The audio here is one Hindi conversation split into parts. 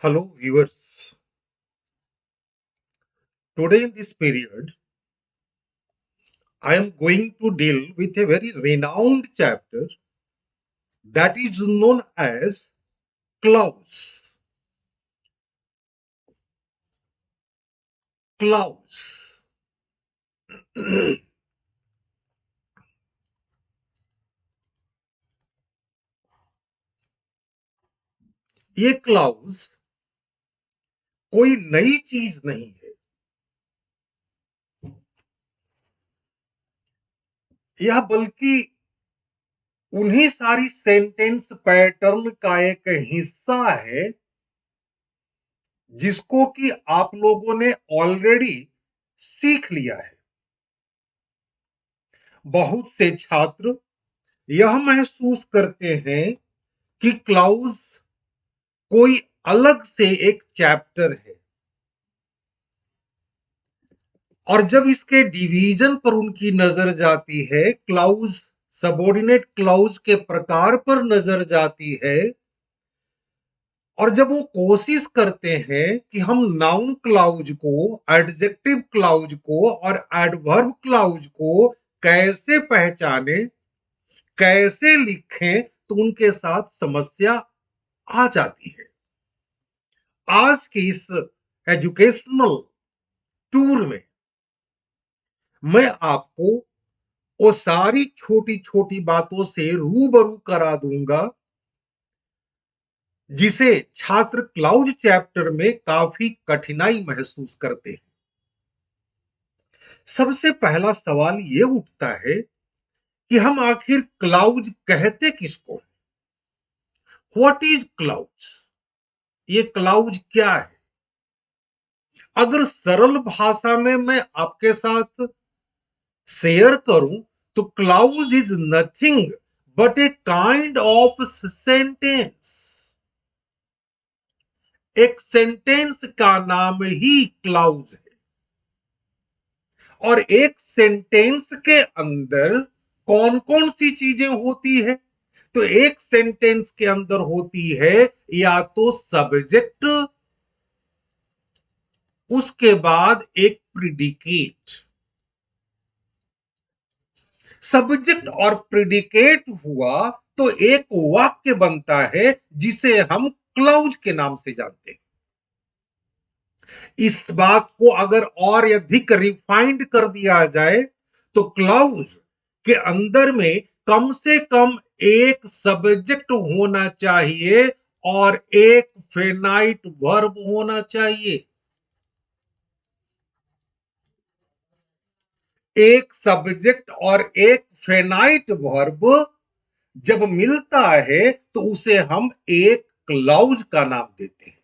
Hello, viewers. Today, in this period, I am going to deal with a very renowned chapter that is known as clause. Clause. ये क्लाउज कोई नई चीज नहीं है। यह बल्कि उन्हीं सारी सेंटेंस पैटर्न का एक हिस्सा है जिसको कि आप लोगों ने ऑलरेडी सीख लिया है। बहुत से छात्र यह महसूस करते हैं कि क्लाउज कोई अलग से एक चैप्टर है और जब इसके डिवीजन पर उनकी नजर जाती है, क्लाउज सबऑर्डिनेट क्लाउज के प्रकार पर नजर जाती है, और जब वो कोशिश करते हैं कि हम नाउन क्लाउज को, एडजेक्टिव क्लाउज को और एडवर्ब क्लाउज को कैसे पहचाने, कैसे लिखें, तो उनके साथ समस्या आ जाती है। आज की इस एजुकेशनल टूर में मैं आपको वो सारी छोटी छोटी बातों से रूबरू करा दूंगा जिसे छात्र क्लाउज चैप्टर में काफी कठिनाई महसूस करते हैं। सबसे पहला सवाल ये उठता है कि हम आखिर क्लाउज कहते किसको हैं? What is clause? ये क्लाउज क्या है? अगर सरल भाषा में मैं आपके साथ शेयर करूं तो clause is nothing but a kind of sentence. एक सेंटेंस का नाम ही क्लाउज है और एक सेंटेंस के अंदर कौन कौन सी चीजें होती है? तो एक सेंटेंस के अंदर होती है या तो सब्जेक्ट, उसके बाद एक प्रिडिकेट। सब्जेक्ट और प्रिडिकेट हुआ तो एक वाक्य बनता है जिसे हम क्लाउज के नाम से जानते हैं। इस बात को अगर और अधिक रिफाइंड कर दिया जाए तो क्लाउज के अंदर में कम से कम एक सब्जेक्ट होना चाहिए और एक फेनाइट वर्ब होना चाहिए। एक सब्जेक्ट और एक फेनाइट वर्ब जब मिलता है तो उसे हम एक क्लाउज का नाम देते हैं।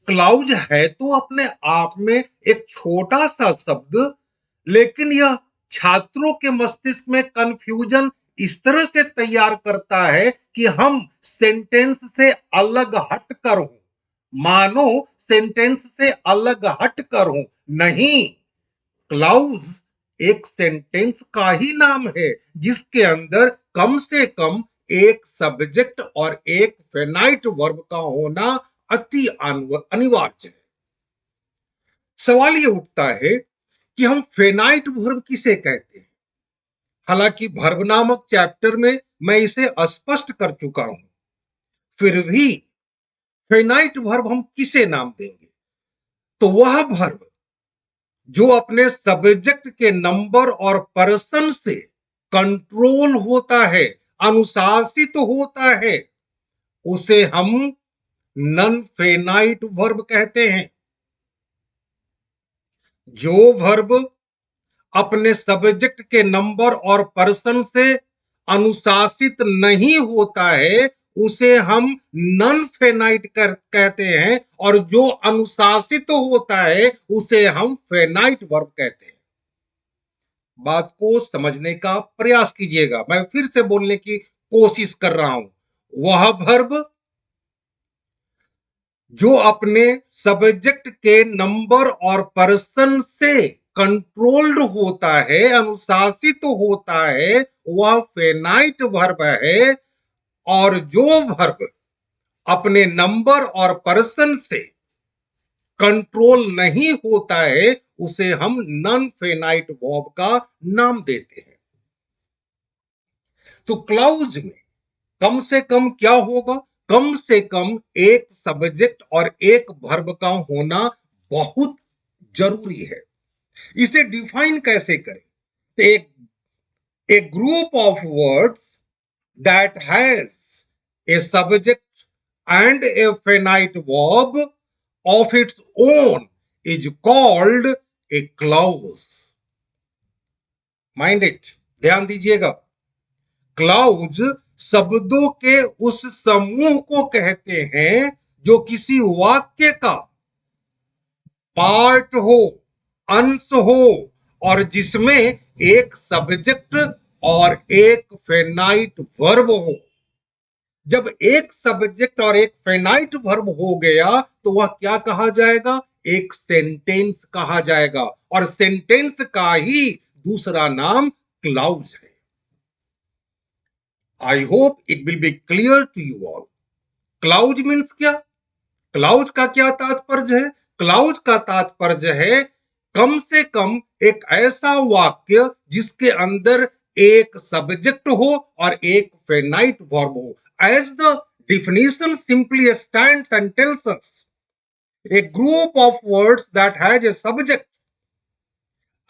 क्लाउज है तो अपने आप में एक छोटा सा शब्द, लेकिन यह छात्रों के मस्तिष्क में कंफ्यूजन इस तरह से तैयार करता है कि हम सेंटेंस से अलग हट कर हो, मानो सेंटेंस से अलग हट कर हो। नहीं, क्लाउज एक सेंटेंस का ही नाम है जिसके अंदर कम से कम एक सब्जेक्ट और एक फेनाइट वर्ब का होना अति अनिवार्य है। सवाल यह उठता है कि हम फेनाइट वर्ब किसे कहते हैं? हालांकि वर्ब नामक चैप्टर में मैं इसे स्पष्ट कर चुका हूं, फिर भी फेनाइट वर्ब हम किसे नाम देंगे? तो वह वर्ब जो अपने सब्जेक्ट के नंबर और पर्सन से कंट्रोल होता है, अनुशासित होता है, उसे हम नन फेनाइट वर्ब कहते हैं। जो वर्ब अपने सब्जेक्ट के नंबर और पर्सन से अनुशासित नहीं होता है उसे हम नन फेनाइट कहते हैं, और जो अनुशासित होता है उसे हम फेनाइट वर्ब कहते हैं। बात को समझने का प्रयास कीजिएगा, मैं फिर से बोलने की कोशिश कर रहा हूं। वह वर्ब जो अपने सब्जेक्ट के नंबर और पर्सन से कंट्रोल्ड होता है, अनुशासित होता है, वह फेनाइट वर्ब है। और जो वर्ब अपने नंबर और पर्सन से कंट्रोल नहीं होता है, उसे हम नॉन फेनाइट वर्ब का नाम देते हैं। तो क्लाउज में कम से कम क्या होगा? कम से कम एक सब्जेक्ट और एक वर्ब का होना बहुत जरूरी है। इसे डिफाइन कैसे करें? तो a group of words that has a subject and a finite verb of its own is called a clause. Mind it, ध्यान दीजिएगा। क्लाउज शब्दों के उस समूह को कहते हैं जो किसी वाक्य का पार्ट हो, अंश हो और जिसमें एक सब्जेक्ट और एक फेनाइट वर्ब हो। जब एक सब्जेक्ट और एक फेनाइट वर्ब हो गया तो वह क्या कहा जाएगा? एक सेंटेंस कहा जाएगा, और सेंटेंस का ही दूसरा नाम क्लाउज है। I hope it will be clear to you all. Clause means क्या? क्लाउज का क्या तात्पर्य है? क्लाउज का तात्पर्य है कम से कम एक ऐसा वाक्य जिसके अंदर एक सब्जेक्ट हो और एक फेनाइट वर्ब हो। As the definition simply stands and tells us, a group of words that has a subject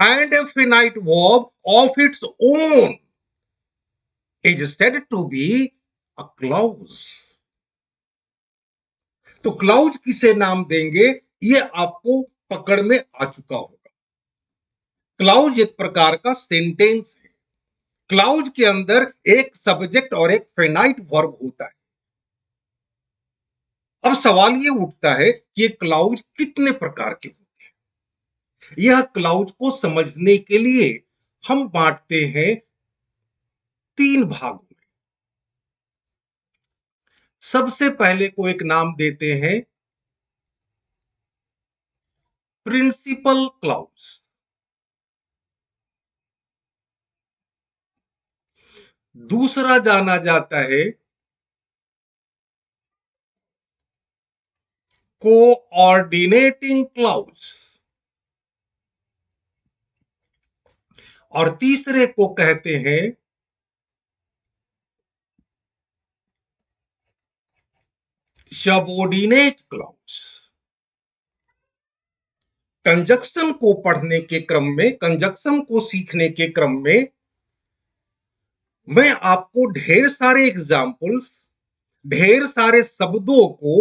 and a finite verb of its own is said to be a clause. तो क्लाउज किसे नाम देंगे, ये आपको पकड़ में आ चुका होगा। क्लाउज एक प्रकार का सेंटेंस है। क्लाउज के अंदर एक सब्जेक्ट और एक फेनाइट वर्ब होता है। अब सवाल ये उठता है कि ये क्लाउज कितने प्रकार के होते हैं? यह क्लाउज को समझने के लिए हम बांटते हैं 3 भागों में। सबसे पहले को एक नाम देते हैं प्रिंसिपल क्लाउज। दूसरा जाना जाता है कोऑर्डिनेटिंग क्लाउज, और तीसरे को कहते हैं सबऑर्डिनेट क्लाउज। कंजक्शन को पढ़ने के क्रम में, कंजक्शन को सीखने के क्रम में मैं आपको ढेर सारे एग्जाम्पल्स, ढेर सारे शब्दों को,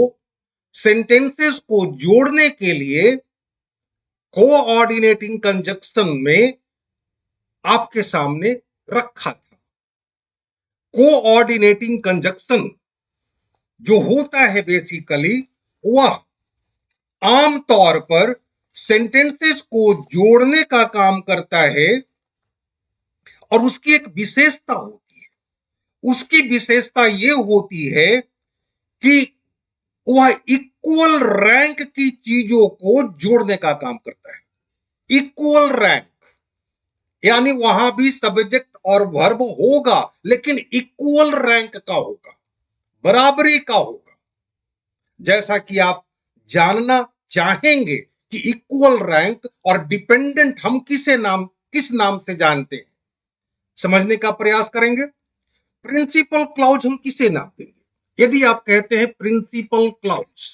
सेंटेंसेस को जोड़ने के लिए कोऑर्डिनेटिंग कंजक्शन में आपके सामने रखा था। कोऑर्डिनेटिंग कंजक्शन जो होता है बेसिकली, वह आमतौर पर सेंटेंसेस को जोड़ने का काम करता है, और उसकी एक विशेषता होती है। उसकी विशेषता यह होती है कि वह इक्वल रैंक की चीजों को जोड़ने का काम करता है। इक्वल रैंक यानी वहां भी सब्जेक्ट और वर्ब होगा, लेकिन इक्वल रैंक का होगा, बराबरी का होगा। जैसा कि आप जानना चाहेंगे कि इक्वल रैंक और डिपेंडेंट हम किस नाम से जानते हैं, समझने का प्रयास करेंगे। प्रिंसिपल क्लाउज हम किसे नाम देंगे? यदि आप कहते हैं प्रिंसिपल क्लाउज,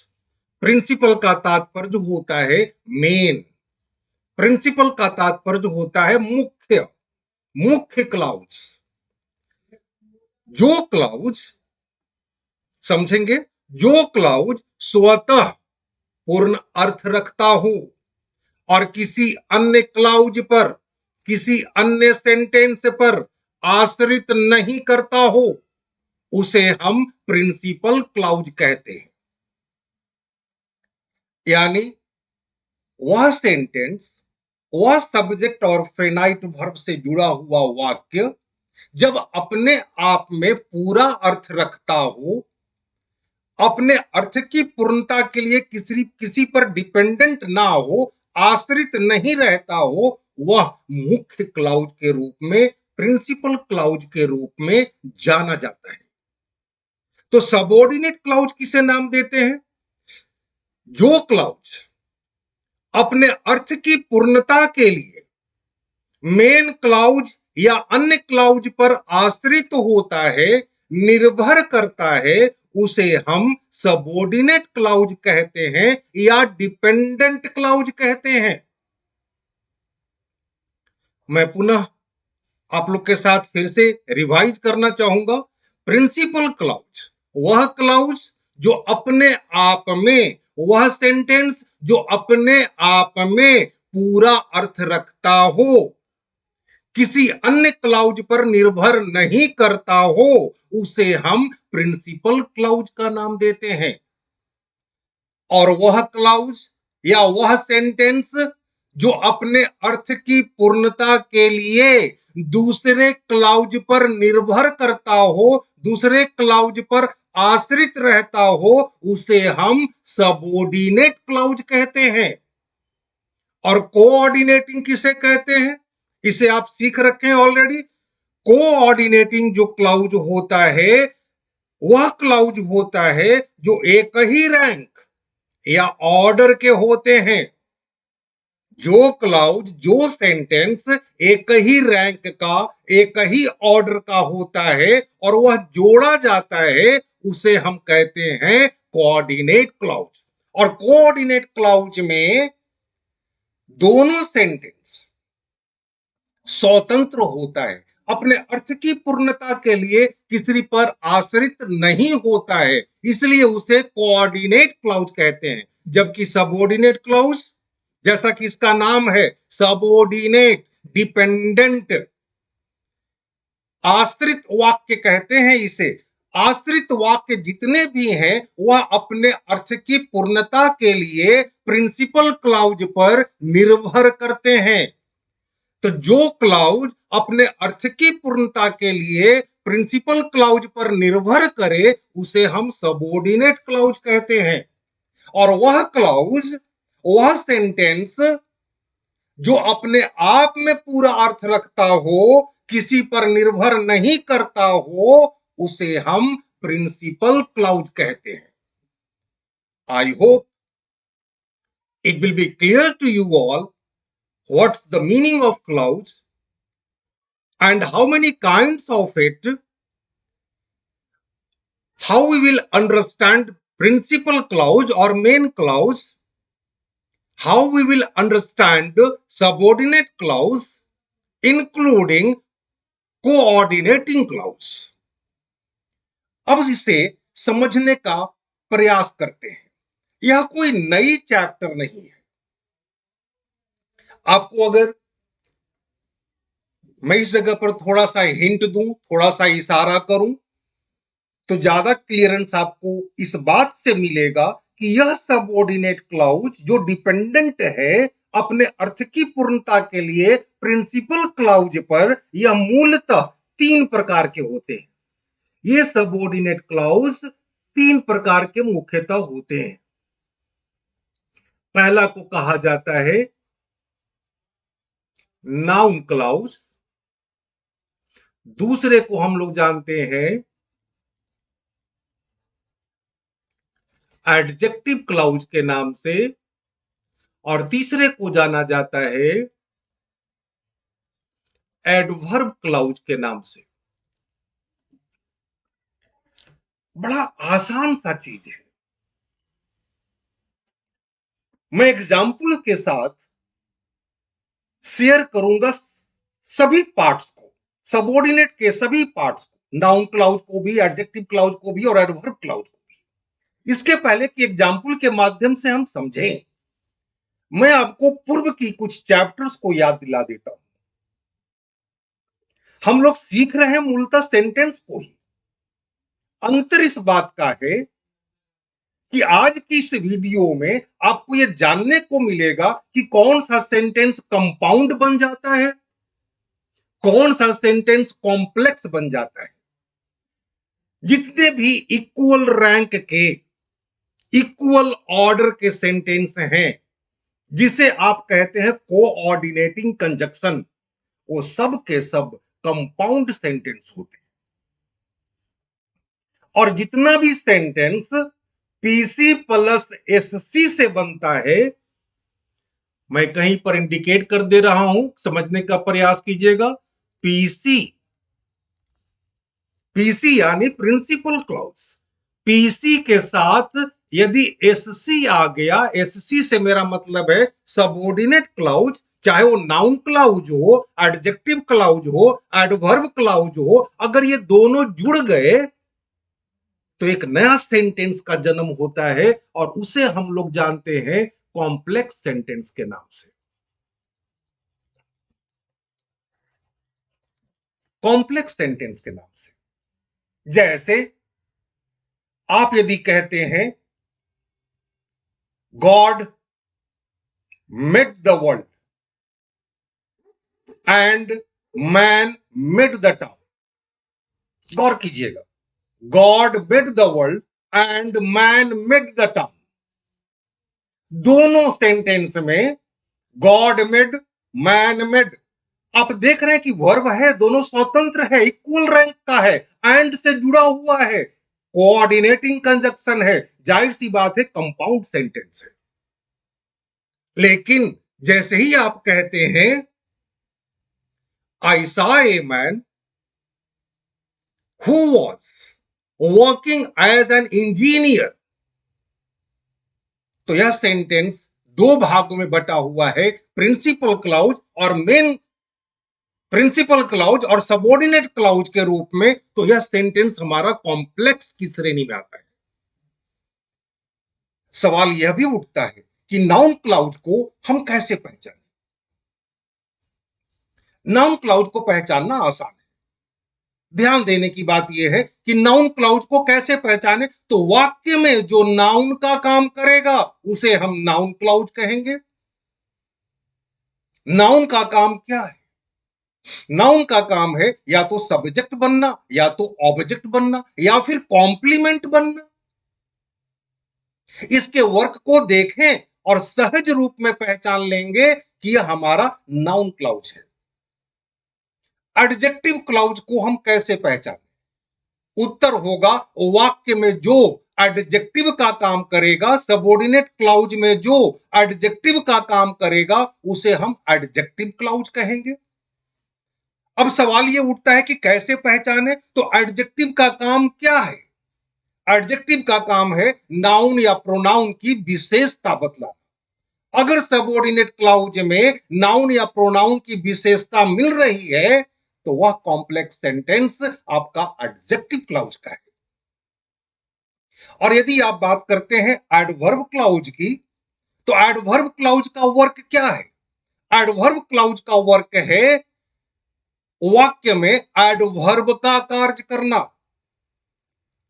प्रिंसिपल का तात्पर्य होता है मेन, प्रिंसिपल का तात्पर्य होता है मुख्य, मुख्य क्लाउज। जो क्लाउज, समझेंगे, जो क्लाउज स्वतः पूर्ण अर्थ रखता हो और किसी अन्य क्लाउज पर, किसी अन्य सेंटेंस पर आश्रित नहीं करता हो, उसे हम प्रिंसिपल क्लाउज कहते हैं। यानी वह सेंटेंस, वह सब्जेक्ट और फेनाइट वर्ब से जुड़ा हुआ वाक्य जब अपने आप में पूरा अर्थ रखता हो, अपने अर्थ की पूर्णता के लिए किसी पर डिपेंडेंट ना हो, आश्रित नहीं रहता हो, वह मुख्य क्लाउज के रूप में, प्रिंसिपल क्लाउज के रूप में जाना जाता है। तो सबऑर्डिनेट क्लाउज किसे नाम देते हैं? जो क्लाउज अपने अर्थ की पूर्णता के लिए मेन क्लाउज या अन्य क्लाउज पर आश्रित होता है, निर्भर करता है, उसे हम सबऑर्डिनेट क्लाउज कहते हैं या डिपेंडेंट क्लाउज कहते हैं। मैं पुनः आप लोग के साथ फिर से रिवाइज करना चाहूंगा। प्रिंसिपल क्लाउज वह क्लाउज जो अपने आप में, वह सेंटेंस जो अपने आप में पूरा अर्थ रखता हो, किसी अन्य क्लाउज पर निर्भर नहीं करता हो, उसे हम प्रिंसिपल क्लाउज का नाम देते हैं। और वह क्लाउज या वह सेंटेंस जो अपने अर्थ की पूर्णता के लिए दूसरे क्लाउज पर निर्भर करता हो, दूसरे क्लाउज पर आश्रित रहता हो, उसे हम सबऑर्डिनेट क्लाउज कहते हैं। और कोऑर्डिनेटिंग किसे कहते हैं? इसे आप सीख रखे हैं ऑलरेडी। कोऑर्डिनेटिंग जो क्लाउज होता है, वह क्लाउज होता है जो एक ही रैंक या ऑर्डर के होते हैं। जो क्लाउज, जो सेंटेंस एक ही रैंक का, एक ही ऑर्डर का होता है और वह जोड़ा जाता है, उसे हम कहते हैं कोऑर्डिनेट क्लाउज। और कोऑर्डिनेट क्लाउज में दोनों सेंटेंस स्वतंत्र होता है, अपने अर्थ की पूर्णता के लिए किसी पर आश्रित नहीं होता है, इसलिए उसे कोऑर्डिनेट क्लाउज कहते हैं। जबकि सबऑर्डिनेट क्लाउज, जैसा कि इसका नाम है, सबऑर्डिनेट, डिपेंडेंट, आश्रित वाक्य कहते हैं इसे। आश्रित वाक्य जितने भी हैं वह अपने अर्थ की पूर्णता के लिए प्रिंसिपल क्लाउज पर निर्भर करते हैं। तो जो क्लाउज अपने अर्थ की पूर्णता के लिए प्रिंसिपल क्लाउज पर निर्भर करे, उसे हम सबऑर्डिनेट क्लाउज कहते हैं। और वह क्लाउज, वह सेंटेंस जो अपने आप में पूरा अर्थ रखता हो, किसी पर निर्भर नहीं करता हो, उसे हम प्रिंसिपल क्लाउज कहते हैं। I hope it will be clear to you all what's the meaning of clouds and how many kinds of it, how we will understand principal clouds or main clouds, how we will understand subordinate clouds, including coordinating clouds। अब इसे समझने का प्रयास करते हैं। यह कोई नई चैप्टर नहीं है। आपको अगर मैं इस जगह पर थोड़ा सा हिंट दूं, थोड़ा सा इशारा करूं, तो ज्यादा क्लियरेंस आपको इस बात से मिलेगा कि यह सबऑर्डिनेट क्लाउज जो डिपेंडेंट है अपने अर्थ की पूर्णता के लिए प्रिंसिपल क्लाउज पर, यह मूलतः तीन प्रकार के होते हैं। ये सबऑर्डिनेट क्लाउज तीन प्रकार के मुख्यतः होते हैं। पहला को कहा जाता है नाउन क्लाउज, दूसरे को हम लोग जानते हैं एडजेक्टिव क्लाउज के नाम से, और तीसरे को जाना जाता है एडवर्ब क्लाउज के नाम से। बड़ा आसान सा चीज है। मैं एग्जाम्पल के साथ शेयर करूंगा सभी पार्ट्स को, सबऑर्डिनेट के सभी पार्ट्स को, नाउन क्लाउज को भी, एडजेक्टिव क्लाउज को भी और एडवर्ब क्लाउज को भी। इसके पहले कि एग्जाम्पल के माध्यम से हम समझें, मैं आपको पूर्व की कुछ चैप्टर्स को याद दिला देता हूं। हम लोग सीख रहे हैं मूलतः सेंटेंस को ही। अंतर इस बात का है कि आज की इस वीडियो में आपको यह जानने को मिलेगा कि कौन सा सेंटेंस कंपाउंड बन जाता है, कौन सा सेंटेंस कॉम्प्लेक्स बन जाता है। जितने भी इक्वल रैंक के, इक्वल ऑर्डर के सेंटेंस हैं, जिसे आप कहते हैं कोऑर्डिनेटिंग कंजक्शन, वो सब के सब कंपाउंड सेंटेंस होते हैं। और जितना भी सेंटेंस पीसी प्लस एससी से बनता है, मैं कहीं पर इंडिकेट कर दे रहा हूं, समझने का प्रयास कीजिएगा। पीसी, पीसी यानी प्रिंसिपल क्लाउज, पीसी के साथ यदि एससी आ गया, एससी से मेरा मतलब है सबऑर्डिनेट क्लाउज, चाहे वो नाउन क्लाउज हो, एडजेक्टिव क्लाउज हो, एडवर्ब क्लाउज हो, अगर ये दोनों जुड़ गए तो एक नया सेंटेंस का जन्म होता है और उसे हम लोग जानते हैं कॉम्प्लेक्स सेंटेंस के नाम से। कॉम्प्लेक्स सेंटेंस के नाम से, जैसे आप यदि कहते हैं God made the world and man made the town. गौर कीजिएगा, God made the world and man made the town. दोनों सेंटेंस में गॉड मेड, मैन मेड, आप देख रहे हैं कि वर्ब है, दोनों स्वतंत्र है, इक्वल रैंक का है, एंड से जुड़ा हुआ है, कोऑर्डिनेटिंग कंजक्शन है, जाहिर सी बात है कंपाउंड सेंटेंस है। लेकिन जैसे ही आप कहते हैं I saw a man who was working as an engineer, तो यह सेंटेंस दो भागों में बटा हुआ है, प्रिंसिपल क्लाउज और मेन, प्रिंसिपल क्लाउज और सबऑर्डिनेट क्लाउज के रूप में। तो यह सेंटेंस हमारा कॉम्प्लेक्स की श्रेणी में आता है। सवाल यह भी उठता है कि नाउन क्लाउज को हम कैसे पहचानें। नाउन क्लाउज को पहचानना आसान है। ध्यान देने की बात यह है कि नाउन क्लाउज को कैसे पहचाने, तो वाक्य में जो नाउन का काम करेगा उसे हम नाउन क्लाउज कहेंगे। नाउन का काम क्या है? नाउन का काम है या तो सब्जेक्ट बनना, या तो ऑब्जेक्ट बनना, या फिर कॉम्प्लीमेंट बनना। इसके वर्क को देखें और सहज रूप में पहचान लेंगे कि यह हमारा नाउन क्लाउज है। एडजेक्टिव क्लाउज को हम कैसे पहचानें? उत्तर होगा वाक्य में जो एडजेक्टिव का काम करेगा, सबऑर्डिनेट क्लाउज में जो एडजेक्टिव का काम करेगा उसे हम एडजेक्टिव क्लाउज कहेंगे। अब सवाल यह उठता है कि कैसे पहचाने, तो एडजेक्टिव का काम क्या है? एडजेक्टिव का काम है नाउन या प्रोनाउन की विशेषता बतलाना। अगर सबऑर्डिनेट क्लाउज में नाउन या प्रोनाउन की विशेषता मिल रही है तो वह कॉम्प्लेक्स सेंटेंस आपका एडजेक्टिव क्लाउज का है। और यदि आप बात करते हैं एडवर्ब क्लाउज की, तो एडवर्ब क्लाउज का वर्क क्या है? एडवर्ब क्लाउज का वर्क है वाक्य में एडवर्ब का कार्य करना।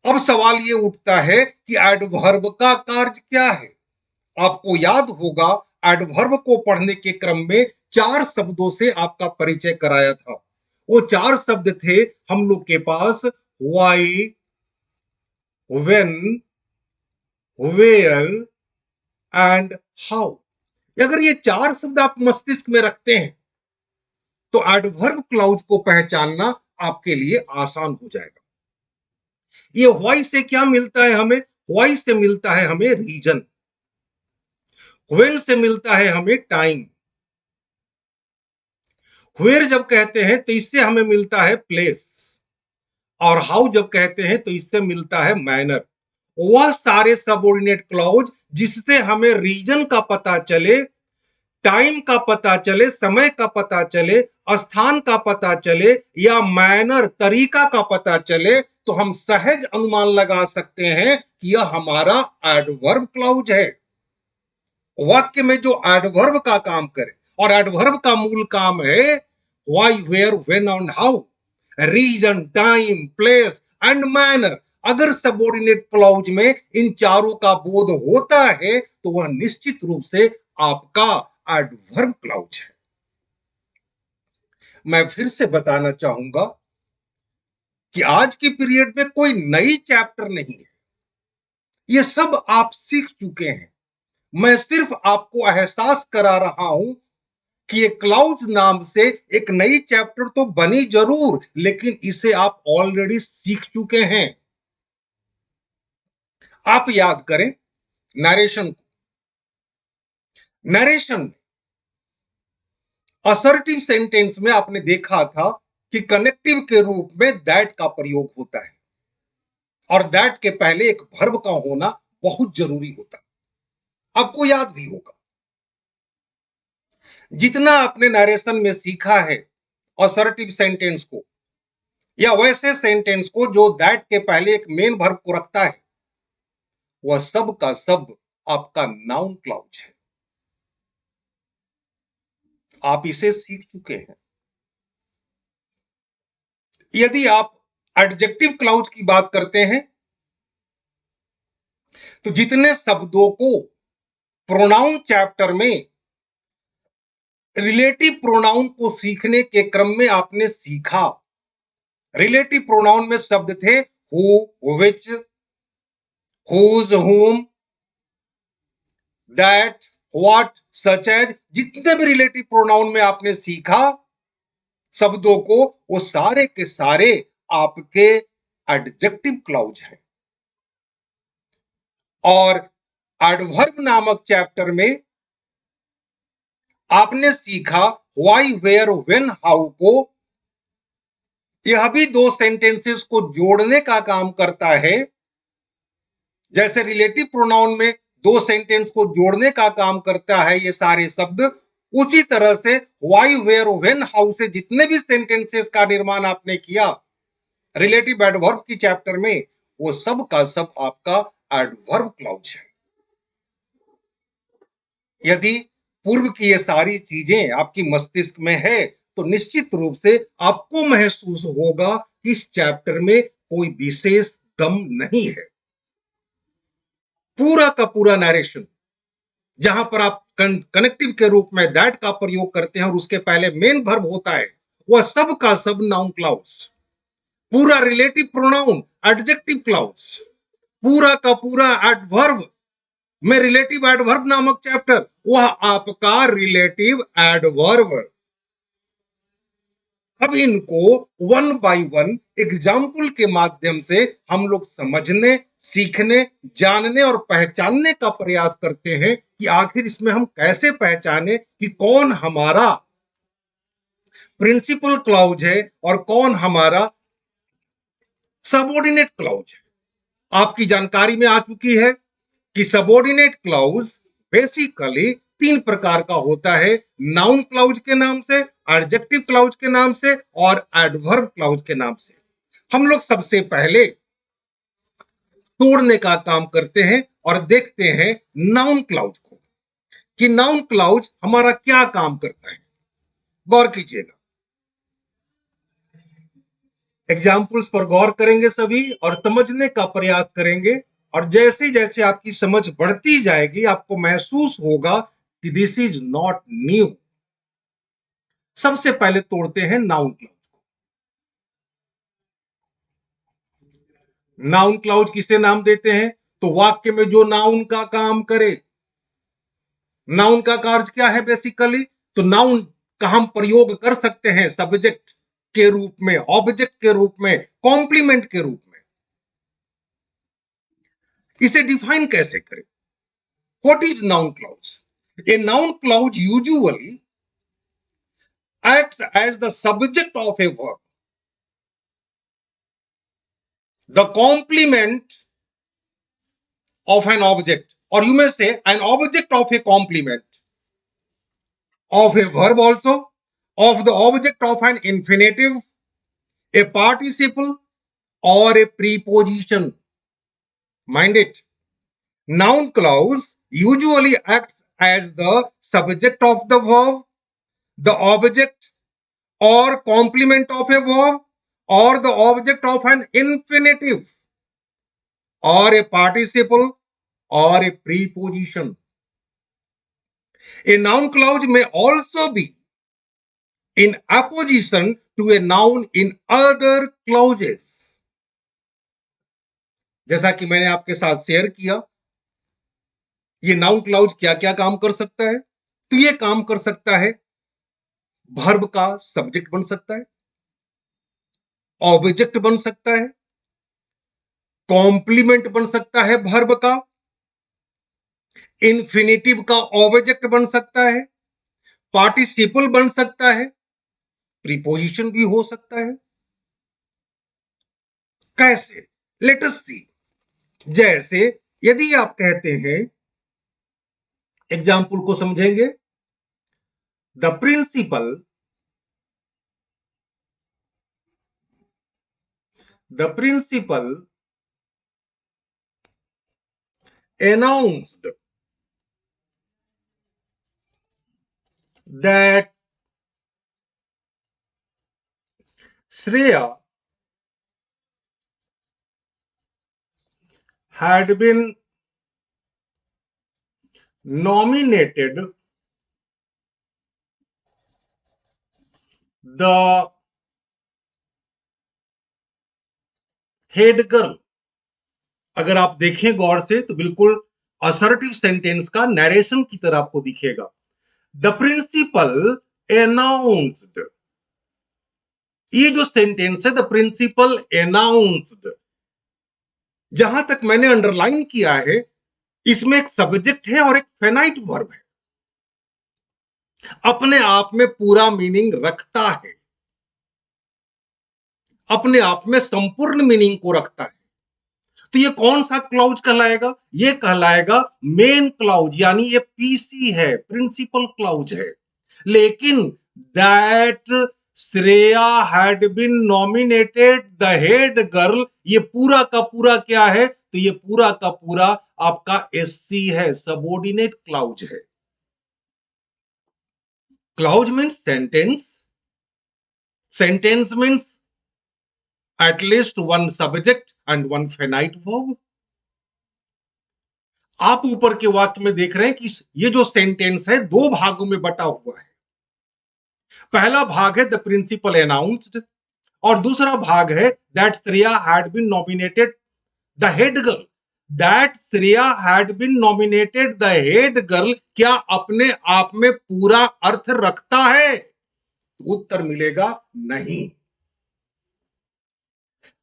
अब सवाल यह उठता है कि एडवर्ब का कार्य क्या है? आपको याद होगा एडवर्ब को पढ़ने के क्रम में 4 शब्दों से आपका परिचय कराया था। वो 4 शब्द थे हम लोग के पास, why, when, where and how. अगर ये 4 शब्द आप मस्तिष्क में रखते हैं तो एडवर्ब क्लाउज को पहचानना आपके लिए आसान हो जाएगा। ये व्हाई से क्या मिलता है हमें? व्हाई से मिलता है हमें रीजन, व्हेन से मिलता है हमें टाइम, वेयर जब कहते हैं तो इससे हमें मिलता है प्लेस, और हाउ जब कहते हैं तो इससे मिलता है मैनर। वह सारे सबऑर्डिनेट क्लाउज जिससे हमें रीजन का पता चले, टाइम का पता चले, समय का पता चले, स्थान का पता चले, या मैनर तरीका का पता चले, तो हम सहज अनुमान लगा सकते हैं कि यह हमारा एडवर्ब क्लाउज है। वाक्य में जो एडवर्ब का काम करे, और एडवर्ब का मूल काम है why, where, when and how, reason, time, place and manner. अगर सबऑर्डिनेट क्लाउज में इन चारों का बोध होता है तो वह निश्चित रूप से आपका एडवर्ब क्लाउज है। मैं फिर से बताना चाहूंगा कि आज की पीरियड में कोई नई चैप्टर नहीं है, ये सब आप सीख चुके हैं। मैं सिर्फ आपको एहसास करा रहा हूं कि ये क्लाउज नाम से एक नई चैप्टर तो बनी जरूर, लेकिन इसे आप ऑलरेडी सीख चुके हैं। आप याद करें नरेशन को। नरेशन में असर्टिव सेंटेंस में आपने देखा था कि कनेक्टिव के रूप में दैट का प्रयोग होता है और दैट के पहले एक वर्ब का होना बहुत जरूरी होता है। आपको याद भी होगा, जितना आपने नरेशन में सीखा है असर्टिव सेंटेंस को या वैसे सेंटेंस को जो दैट के पहले एक मेन वर्ब को रखता है, वह सब का सब आपका नाउन क्लाउज है। आप इसे सीख चुके हैं। यदि आप एडजेक्टिव क्लाउज की बात करते हैं तो जितने शब्दों को प्रोनाउन चैप्टर में रिलेटिव प्रोनाउन को सीखने के क्रम में आपने सीखा, रिलेटिव प्रोनाउन में शब्द थे who, which, whose, whom, that, what, such as. जितने भी रिलेटिव प्रोनाउन में आपने सीखा शब्दों को, वो सारे के सारे आपके एडजेक्टिव क्लाउज हैं। और एडवर्ब नामक चैप्टर में आपने सीखा व्हाई, वेयर, व्हेन, हाउ को। यह भी दो सेंटेंसेस को जोड़ने का काम करता है। जैसे रिलेटिव प्रोनाउन में दो सेंटेंस को जोड़ने का काम करता है ये सारे शब्द, उसी तरह से व्हाई, वेयर, व्हेन, हाउ से जितने भी सेंटेंसेस का निर्माण आपने किया रिलेटिव एडवर्ब की चैप्टर में, वो सब का सब आपका एडवर्ब क्लाउज है। यदि पूर्व की ये सारी चीजें आपकी मस्तिष्क में है तो निश्चित रूप से आपको महसूस होगा कि इस चैप्टर में कोई विशेष गम नहीं है। पूरा का पूरा नरेशन जहां पर आप कनेक्टिव के रूप में दैट का प्रयोग करते हैं और उसके पहले मेन वर्ब होता है, वह सब का सब नाउन क्लाउज। पूरा रिलेटिव प्रोनाउन एडजेक्टिव क्लाउज, पूरा का पूरा एडवर्ब में रिलेटिव एडवर्ब नामक चैप्टर, वह आपका रिलेटिव एडवर्ब। अब इनको वन बाय वन एग्जाम्पल के माध्यम से हम लोग समझने, सीखने, जानने और पहचानने का प्रयास करते हैं कि आखिर इसमें हम कैसे पहचाने कि कौन हमारा प्रिंसिपल क्लाउज है और कौन हमारा सबऑर्डिनेट क्लाउज है। आपकी जानकारी में आ चुकी है कि सबऑर्डिनेट क्लाउज बेसिकली तीन प्रकार का होता है, नाउन क्लाउज के नाम से, एडजेक्टिव क्लाउज के नाम से और एडवर्ब क्लाउज के नाम से। हम लोग सबसे पहले तोड़ने का काम करते हैं और देखते हैं नाउन क्लाउज को कि नाउन क्लाउज हमारा क्या काम करता है। गौर कीजिएगा, एग्जाम्पल्स पर गौर करेंगे सभी और समझने का प्रयास करेंगे। और जैसे जैसे आपकी समझ बढ़ती जाएगी आपको महसूस होगा कि दिस इज नॉट न्यू। सबसे पहले तोड़ते हैं नाउन क्लाउज को। नाउन क्लाउज किसे नाम देते हैं? तो वाक्य में जो नाउन का काम करे। नाउन का कार्य क्या है बेसिकली? तो नाउन का हम प्रयोग कर सकते हैं सब्जेक्ट के रूप में, ऑब्जेक्ट के रूप में, कॉम्प्लीमेंट के रूप में। इसे डिफाइन कैसे करें? What is noun clause? A noun clause usually acts as the subject of a verb, the complement of an object, or you may say an object of a complement of a verb also, of the object of an infinitive, a participle, or a preposition. Mind it. Noun clause usually acts as the subject of the verb, the object or complement of a verb, or the object of an infinitive, or a participle, or a preposition. A noun clause may also be in opposition to a noun in other clauses. जैसा कि मैंने आपके साथ शेयर किया, ये नाउन क्लाउज क्या क्या काम कर सकता है? तो ये काम कर सकता है, वर्ब का सब्जेक्ट बन सकता है, ऑब्जेक्ट बन सकता है, कॉम्प्लीमेंट बन सकता है वर्ब का, इन्फिनिटिव का ऑब्जेक्ट बन सकता है, पार्टिसिपल बन सकता है, प्रीपोजिशन भी हो सकता है। कैसे? Let us see. जैसे यदि आप कहते हैं, एग्जाम्पल को समझेंगे, the principal announced that Shreya had been nominated the head girl. अगर आप देखें गौर से तो बिल्कुल असर्टिव सेंटेंस का नरेशन की तरह आपको दिखेगा। द प्रिंसिपल अनाउंस्ड, ये जो सेंटेंस है द प्रिंसिपल अनाउंस्ड, जहां तक मैंने अंडरलाइन किया है इसमें एक सब्जेक्ट है और एक फेनाइट वर्ब है, अपने आप में पूरा मीनिंग रखता है, अपने आप में संपूर्ण मीनिंग को रखता है। तो ये कौन सा क्लाउज कहलाएगा? ये कहलाएगा मेन क्लाउज, यानी ये पीसी है, प्रिंसिपल क्लाउज है। लेकिन that Shreya had been nominated the head girl, ये पूरा का पूरा क्या है? तो ये पूरा का पूरा आपका एससी है, सबऑर्डिनेट क्लाउज है। Clause means sentence, sentence means at least one subject and one finite verb। आप ऊपर के वाक्य में देख रहे हैं कि ये जो सेंटेंस है दो भागों में बटा हुआ है। पहला भाग है द प्रिंसिपल अनाउंस्ड और दूसरा भाग है that Shreya had been nominated the head girl. That Shreya had been nominated the head girl क्या अपने आप में पूरा अर्थ रखता है? उत्तर मिलेगा नहीं।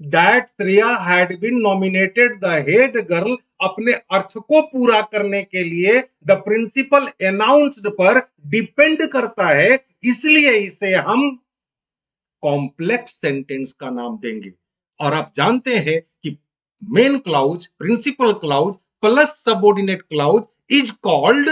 That Shreya had been nominated the head girl अपने अर्थ को पूरा करने के लिए द प्रिंसिपल अनाउंस्ड पर डिपेंड करता है, इसलिए इसे हम कॉम्प्लेक्स सेंटेंस का नाम देंगे। और आप जानते हैं कि main clause, principal clause plus subordinate clause is called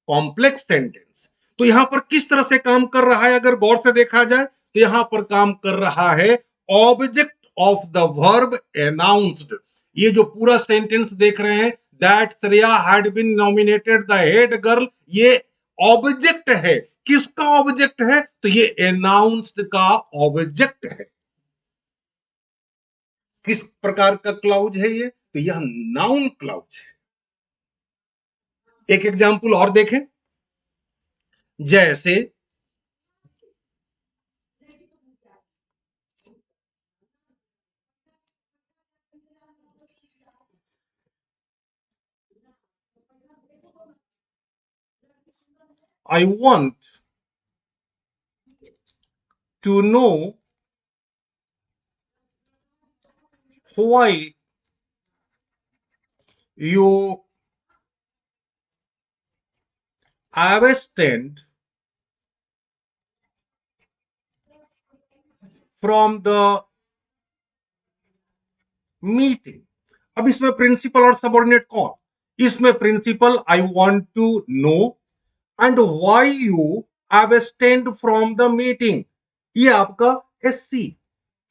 complex sentence. तो यहां पर किस तरह से काम कर रहा है अगर गौर से देखा जाए तो यहां पर काम कर रहा है object of the verb announced। ये जो पूरा सेंटेंस देख रहे हैं that Shreya had been nominated the head girl, ये ऑब्जेक्ट है। किसका ऑब्जेक्ट है? तो ये अनाउंस्ड का ऑब्जेक्ट है। किस प्रकार का क्लाउज है ये? तो यह नाउन क्लाउज है। एक एग्जांपल और देखें, जैसे I want to know why you abstain from the meeting। अब इसमें प्रिंसिपल और सबऑर्डिनेट कौन? इसमें principal I want to know and why you abstained from the meeting, ये आपका SC.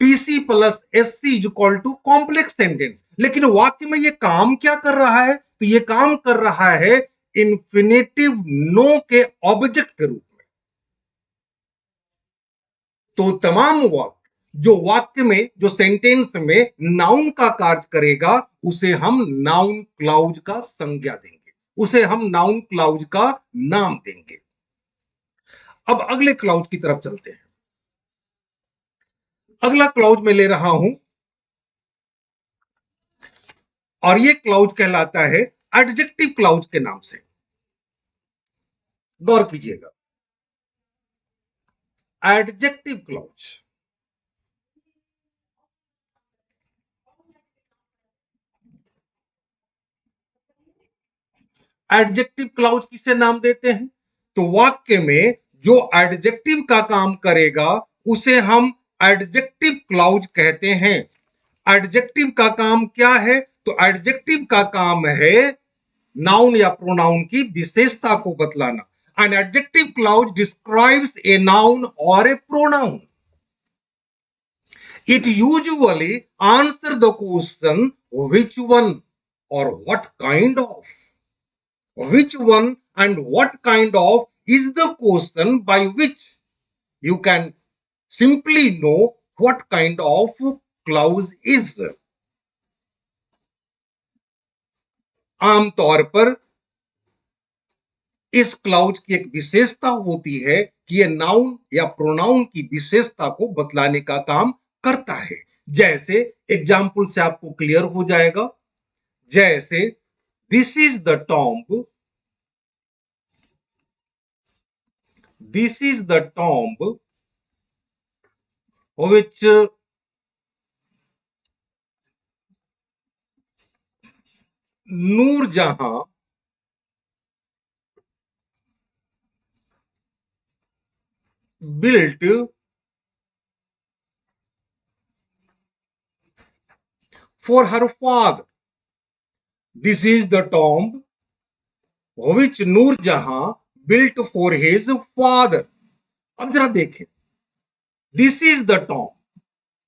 PC plus SC is equal to complex sentence. लेकिन वाक्य में ये काम क्या कर रहा है? तो ये काम कर रहा है इंफिनिटिव नो के ऑब्जेक्ट के रूप में। तो तमाम वाक्य जो वाक्य में, जो सेंटेंस में नाउन का कार्य करेगा उसे हम नाउन क्लाउज का संज्ञा देंगे, उसे हम नाउन क्लाउज का नाम देंगे। अब अगले क्लाउज की तरफ चलते हैं। अगला क्लाउज मैं ले रहा हूं और यह क्लाउज कहलाता है एडजेक्टिव क्लाउज के नाम से। गौर कीजिएगा, एडजेक्टिव क्लाउज। एडजेक्टिव क्लाउज किसे नाम देते हैं? तो वाक्य में जो एडजेक्टिव का काम करेगा उसे हम एडजेक्टिव क्लाउज कहते हैं। एडजेक्टिव का काम क्या है? तो एडजेक्टिव का काम है नाउन या प्रोनाउन की विशेषता को बतलाना। An adjective clause describes a noun और a pronoun. It usually answer the question which one or what kind of. Which one and what kind of is the question by which you can simply know what kind of clause is. आमतौर पर इस क्लाउज की एक विशेषता होती है कि यह नाउन या प्रोनाउन की विशेषता को बतलाने का काम करता है। जैसे एग्जाम्पल से आपको क्लियर हो जाएगा। जैसे this is the tomb, this is the tomb which Nur Jahan built for her father. This is the tomb which Nur Jahan built for his father. अब जरा देखें, दिस इज द टॉम्ब,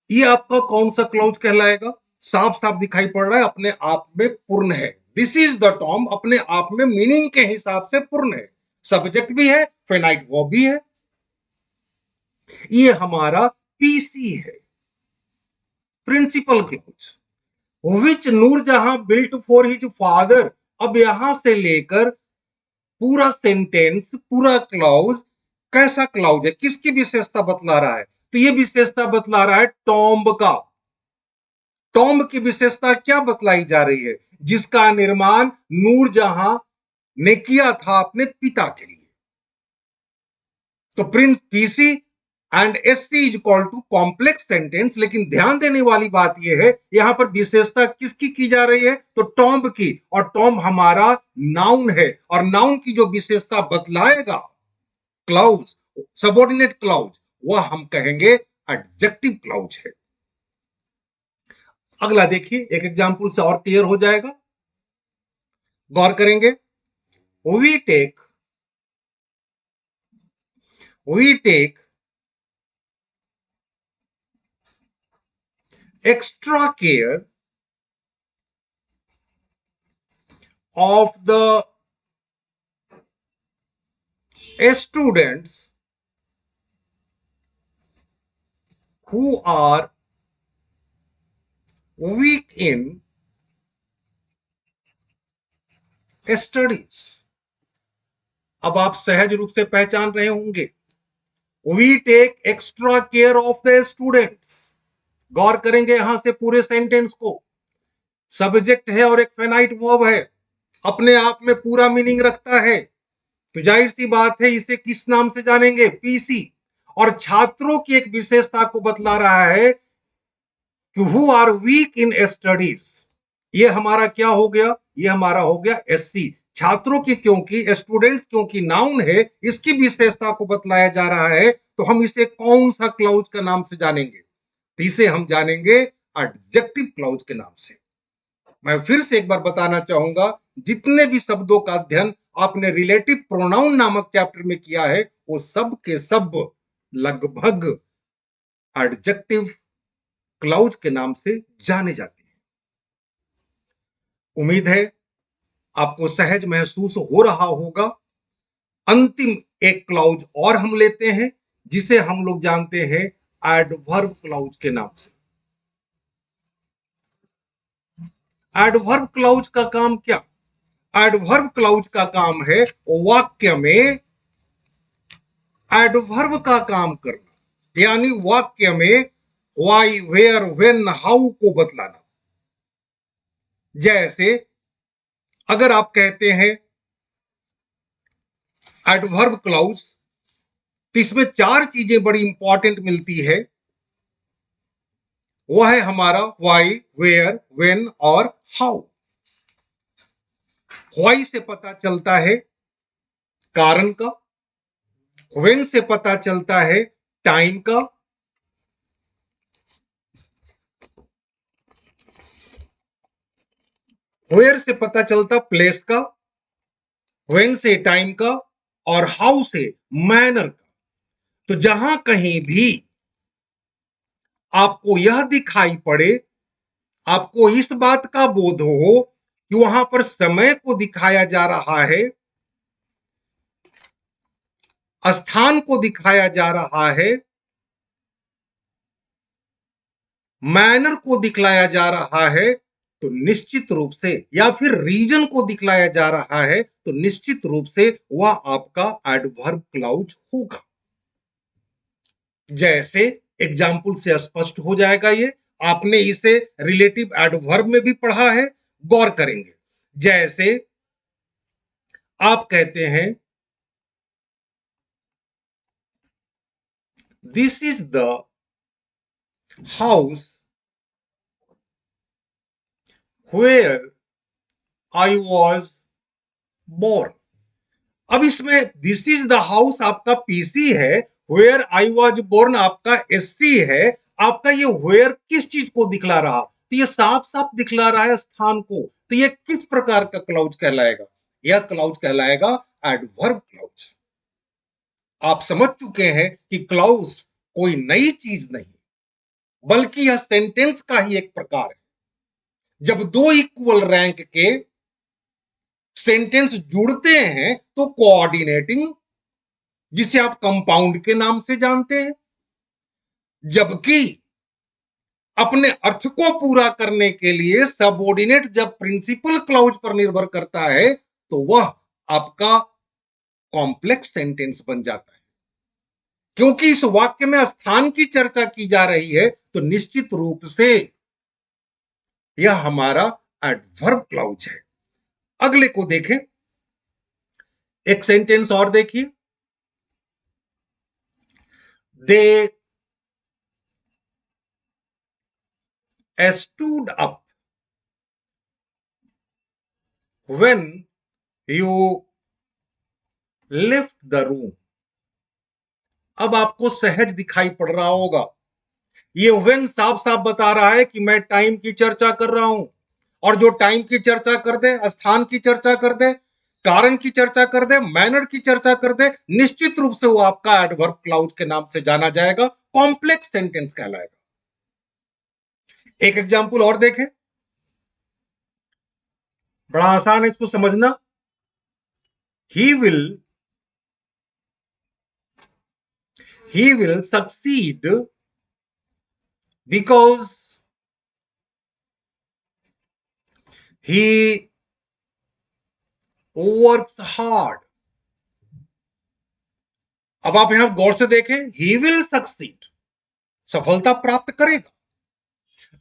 ये आपका कौन सा क्लाउज कहलाएगा? साफ साफ दिखाई पड़ रहा है, अपने आप में पूर्ण है। दिस इज द टॉम्ब अपने आप में मीनिंग के हिसाब से पूर्ण है, सब्जेक्ट भी है, फेनाइट वर्ब भी है। ये हमारा पीसी है, principal clause. Which Nur Jahan built for his father, अब यहां से लेकर पूरा सेंटेंस, पूरा क्लाउज कैसा क्लाउज है, किसकी विशेषता बतला रहा है? तो ये विशेषता बतला रहा है टॉम्ब का। टॉम्ब की विशेषता क्या बतलाई जा रही है? जिसका निर्माण नूरजहां ने किया था अपने पिता के लिए। तो prince PC and SC is equal to complex sentence. लेकिन ध्यान देने वाली बात यह है, यहां पर विशेषता किसकी की जा रही है? तो टॉम्ब की। और टॉम्ब हमारा नाउन है, और नाउन की जो विशेषता बतलाएगा क्लाउज, सबऑर्डिनेट क्लाउज, वह हम कहेंगे एडजेक्टिव क्लाउज है। अगला देखिए, एक एग्जांपल से और क्लियर हो जाएगा, गौर करेंगे। We take extra care of the students who are weak in studies. अब आप सहज रूप से पहचान रहे होंगे, we take extra care of the students। गौर करेंगे यहां से पूरे सेंटेंस को, सब्जेक्ट है और एक फेनाइट वर्ब है, अपने आप में पूरा मीनिंग रखता है। तो जाहिर सी बात है, इसे किस नाम से जानेंगे? पीसी। और छात्रों की एक विशेषता को बतला रहा है कि who are weak in studies. ये हमारा क्या हो गया? ये हमारा हो गया एससी। छात्रों की, क्योंकि स्टूडेंट्स क्योंकि नाउन है, इसकी विशेषता को बतलाया जा रहा है, तो हम इसे कौन सा क्लाउज का नाम से जानेंगे? तो इसे हम जानेंगे एडजेक्टिव क्लाउज के नाम से। मैं फिर से एक बार बताना चाहूंगा, जितने भी शब्दों का अध्ययन आपने रिलेटिव प्रोनाउन नामक चैप्टर में किया है, वो सब के सब लगभग एडजेक्टिव क्लाउज के नाम से जाने जाते हैं। उम्मीद है आपको सहज महसूस हो रहा होगा। अंतिम एक क्लाउज और हम लेते हैं, जिसे हम लोग जानते हैं एडवर्ब क्लाउज के नाम से। एडवर्ब क्लाउज का काम क्या? एडवर्ब क्लाउज का काम है वाक्य में एडवर्ब का काम करना, यानी वाक्य में व्हाई, वेयर, व्हेन, हाउ को बतलाना। जैसे अगर आप कहते हैं एडवर्ब क्लाउज, तो इसमें 4 चीजें बड़ी इंपॉर्टेंट मिलती है। वह है हमारा व्हाई, वेयर, व्हेन और हाउ। व्हाई से पता चलता है कारण का, व्हेन से पता चलता है टाइम का, वेयर से पता चलता प्लेस का, व्हेन से टाइम का, और हाउ से मैनर का। तो जहां कहीं भी आपको यह दिखाई पड़े, आपको इस बात का बोध हो कि वहां पर समय को दिखाया जा रहा है, स्थान को दिखाया जा रहा है, मैनर को दिखलाया जा रहा है, तो निश्चित रूप से, या फिर रीजन को दिखलाया जा रहा है, तो निश्चित रूप से वह आपका एडवर्ब क्लाउज होगा। जैसे एग्जाम्पल से स्पष्ट हो जाएगा ये, आपने इसे रिलेटिव एडवर्ब में भी पढ़ा है, गौर करेंगे। जैसे आप कहते हैं this is the house where I was born. अब इसमें दिस इज द हाउस आपका पीसी है, वेयर आई वॉज बोर्न आपका एससी है। आपका ये वेयर किस चीज को दिखला रहा? तो ये साफ साफ दिखला रहा है स्थान को। तो ये किस प्रकार का क्लाउज कहलाएगा? यह क्लाउज कहलाएगा एडवर्ब क्लाउज। आप समझ चुके हैं कि क्लाउज कोई नई चीज नहीं, बल्कि यह सेंटेंस का ही एक प्रकार है। जब दो इक्वल रैंक के सेंटेंस जुड़ते हैं तो कोऑर्डिनेटिंग, जिसे आप कंपाउंड के नाम से जानते हैं, जबकि अपने अर्थ को पूरा करने के लिए सबऑर्डिनेट जब प्रिंसिपल क्लाउज पर निर्भर करता है तो वह आपका कॉम्प्लेक्स सेंटेंस बन जाता है। क्योंकि इस वाक्य में स्थान की चर्चा की जा रही है, तो निश्चित रूप से यह हमारा एडवर्ब क्लाउज है। अगले को देखें, एक सेंटेंस और देखिए, दे stood up when you left the room। अब आपको सहज दिखाई पड़ रहा होगा, ये व्हेन साफ साफ बता रहा है कि मैं टाइम की चर्चा कर रहा हूं, और जो टाइम की चर्चा कर दे, स्थान की चर्चा कर दे, कारण की चर्चा कर दे, मैनर की चर्चा कर दे, निश्चित रूप से वो आपका एडवर्ब क्लाउज के नाम से जाना जाएगा, कॉम्प्लेक्स सेंटेंस कहलाएगा। एक एग्जांपल और देखें, बड़ा आसान है इसको समझना। He will succeed because he works hard। अब आप यहां गौर से देखें, he will succeed, सफलता प्राप्त करेगा,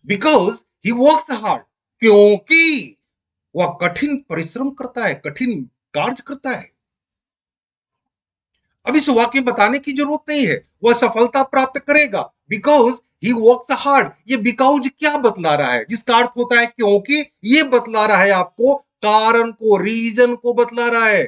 बिकॉज ही वर्क्स हार्ड, क्योंकि वह कठिन परिश्रम करता है, कठिन कार्य करता है। अब इस वाक्य में बताने की जरूरत नहीं है, वह सफलता प्राप्त करेगा, बिकॉज ही वर्क्स हार्ड। ये बिकॉज क्या बतला रहा है? जिसका अर्थ होता है क्योंकि, ये बतला रहा है आपको कारण को, रीजन को बतला रहा है,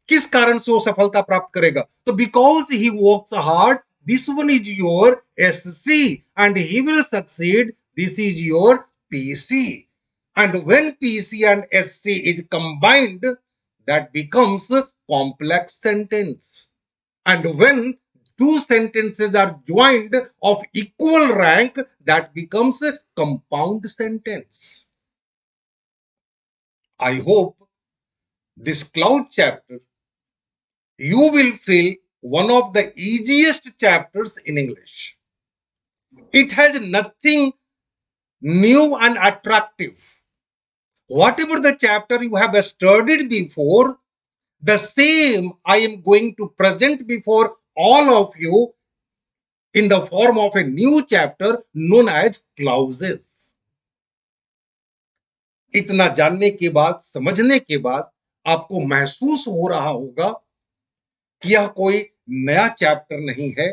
किस कारण से वो सफलता प्राप्त करेगा। तो because he works hard, this one is your SC, and he will succeed, this is your PC. And when PC and SC is combined, that becomes complex sentence. And when two sentences are joined of equal rank, that becomes a compound sentence. I hope this cloud chapter you will feel one of the easiest chapters in English. It has nothing new and attractive. Whatever the chapter you have studied before, the same I am going to present before all of you in the form of a new chapter known as clauses। इतना जानने के बाद, समझने के बाद आपको महसूस हो रहा होगा कि यह कोई नया चैप्टर नहीं है,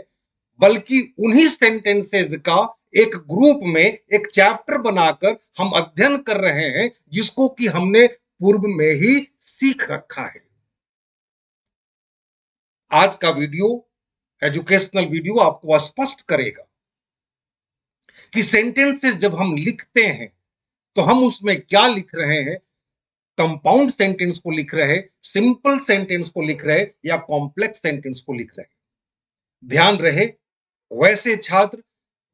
बल्कि उन्हीं सेंटेंसेस का एक ग्रुप में एक चैप्टर बनाकर हम अध्ययन कर रहे हैं, जिसको कि हमने पूर्व में ही सीख रखा है। आज का वीडियो, एजुकेशनल वीडियो, आपको स्पष्ट करेगा कि सेंटेंसेस जब हम लिखते हैं तो हम उसमें क्या लिख रहे हैं, कंपाउंड सेंटेंस को लिख रहे हैं, सिंपल सेंटेंस को लिख रहे हैं, या कॉम्प्लेक्स सेंटेंस को लिख रहे हैं। ध्यान रहे, वैसे छात्र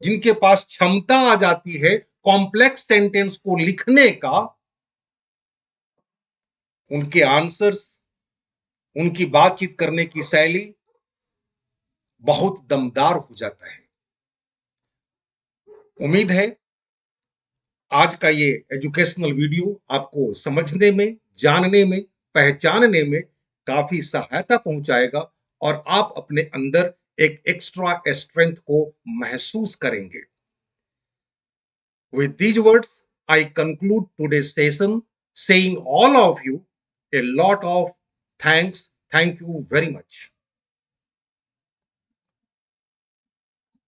जिनके पास क्षमता आ जाती है कॉम्प्लेक्स सेंटेंस को लिखने का, उनके आंसर्स, उनकी बातचीत करने की शैली बहुत दमदार हो जाता है। उम्मीद है आज का ये एजुकेशनल वीडियो आपको समझने में, जानने में, पहचानने में काफी सहायता पहुंचाएगा और आप अपने अंदर एक एक्स्ट्रा स्ट्रेंथ को महसूस करेंगे। With these words, I conclude today's session, saying all of you a lot of thanks. Thank you very much.